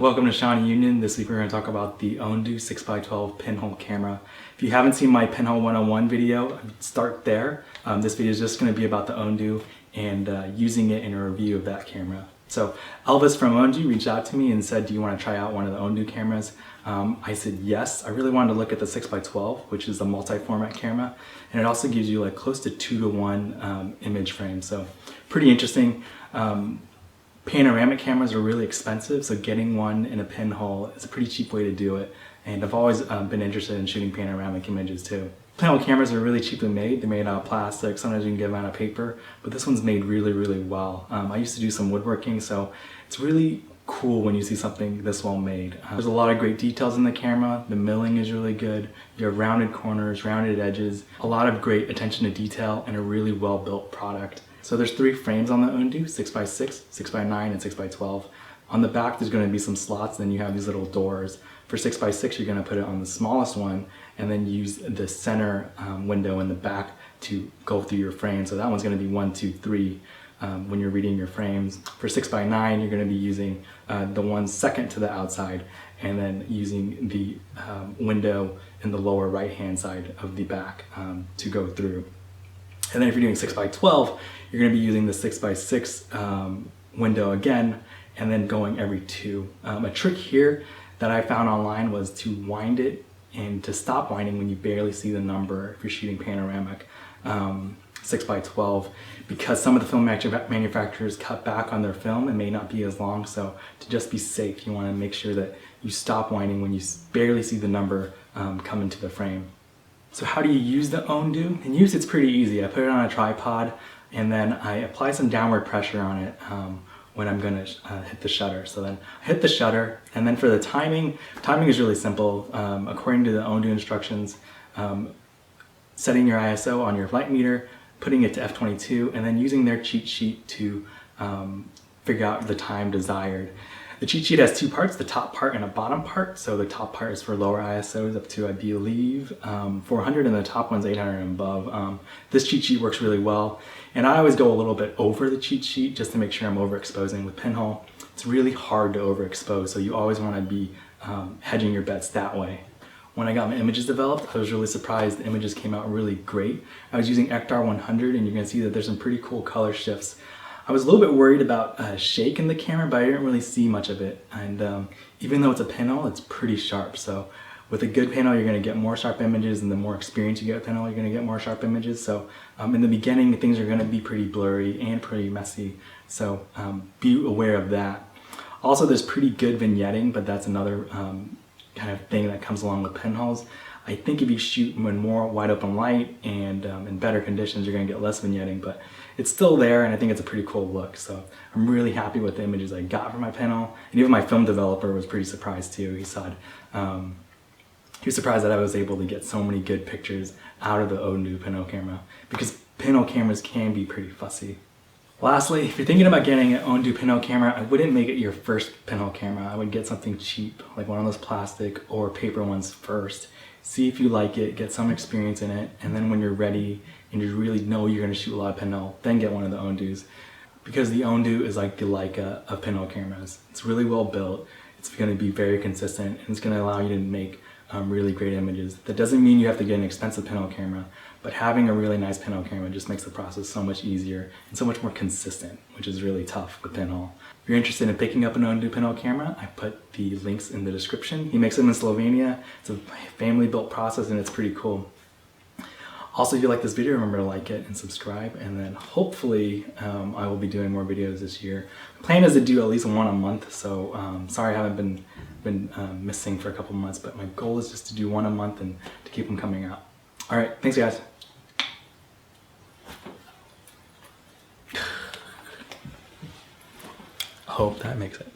welcome to Shawnee Union. This week we're going to talk about the Ondu 6x12 pinhole camera. If you haven't seen my pinhole 101 video, start there. This video is just going to be about the Ondu and using it in a review of that camera. So Elvis from Ondu reached out to me and said, do you want to try out one of the Ondu cameras? I said yes. I really wanted to look at the 6x12, which is a multi-format camera, and it also gives you like close to 2-to-1 image frame, so pretty interesting. Panoramic cameras are really expensive, so getting one in a pinhole is a pretty cheap way to do it, and I've always been interested in shooting panoramic images too. Pinhole cameras are really cheaply made. They're made out of plastic, sometimes you can get them out of paper, but this one's made really well. I used to do some woodworking, so it's really cool when you see something this well made. There's a lot of great details in the camera. The milling is really good. You have rounded corners, rounded edges, a lot of great attention to detail, and a really well built product. So there's 3 frames on the Ondu, 6x6, 6x9, and 6x12. On the back there's going to be some slots, then you have these little doors. For 6x6 you're going to put it on the smallest one and then use the center window in the back to go through your frame. So that one's going to be 1, 2, 3 when you're reading your frames. For 6x9 you're going to be using the one second to the outside and then using the window in the lower right hand side of the back to go through. And then if you're doing 6x12, you're going to be using the 6x6 window again, and then going every 2. A trick here that I found online was to wind it and to stop winding when you barely see the number if you're shooting panoramic 6x12, because some of the film manufacturers cut back on their film and may not be as long. So to just be safe, you want to make sure that you stop winding when you barely see the number come into the frame. So how do you use the Ondu? In use, it's pretty easy. I put it on a tripod and then I apply some downward pressure on it when I'm gonna hit the shutter. So then I hit the shutter, and then for the timing is really simple. According to the Ondu instructions, setting your ISO on your light meter, putting it to f22, and then using their cheat sheet to figure out the time desired. The cheat sheet has 2 parts, the top part and a bottom part. So the top part is for lower ISOs up to, I believe, 400, and the top one's 800 and above. This cheat sheet works really well, and I always go a little bit over the cheat sheet just to make sure I'm overexposing with pinhole. It's really hard to overexpose, so you always want to be hedging your bets that way. When I got my images developed, I was really surprised. The images came out really great. I was using Ectar 100, and you're going to see that there's some pretty cool color shifts. I was a little bit worried about shake in the camera, but I didn't really see much of it. And even though it's a pinhole, it's pretty sharp. So with a good pinhole, you're going to get more sharp images, and the more experience you get with pinhole, you're going to get more sharp images. So in the beginning, things are going to be pretty blurry and pretty messy. So be aware of that. Also, there's pretty good vignetting, but that's another kind of thing that comes along with pinholes. I think if you shoot in more wide open light and in better conditions, you're going to get less vignetting, but it's still there, and I think it's a pretty cool look. So I'm really happy with the images I got from my pinhole, and even my film developer was pretty surprised too. He said he was surprised that I was able to get so many good pictures out of the Ondu pinhole camera, because pinhole cameras can be pretty fussy. Lastly, if you're thinking about getting an Ondu pinhole camera, I wouldn't make it your first pinhole camera. I would get something cheap, like one of those plastic or paper ones first. See if you like it, get some experience in it, and then when you're ready and you really know you're going to shoot a lot of pinhole, then get one of the Ondus. Because the Ondu is like the Leica of pinhole cameras. It's really well built, it's going to be very consistent, and it's going to allow you to make really great images. That doesn't mean you have to get an expensive pinhole camera, but having a really nice pinhole camera just makes the process so much easier and so much more consistent, which is really tough with pinhole. If you're interested in picking up an Ondu pinhole camera, I put the links in the description. He makes them in Slovenia. It's a family-built process, and it's pretty cool. Also, if you like this video, remember to like it and subscribe, and then hopefully I will be doing more videos this year. The plan is to do at least one a month, so sorry I haven't been missing for a couple months, but my goal is just to do one a month and to keep them coming out. All right, thanks guys. Hope that makes it.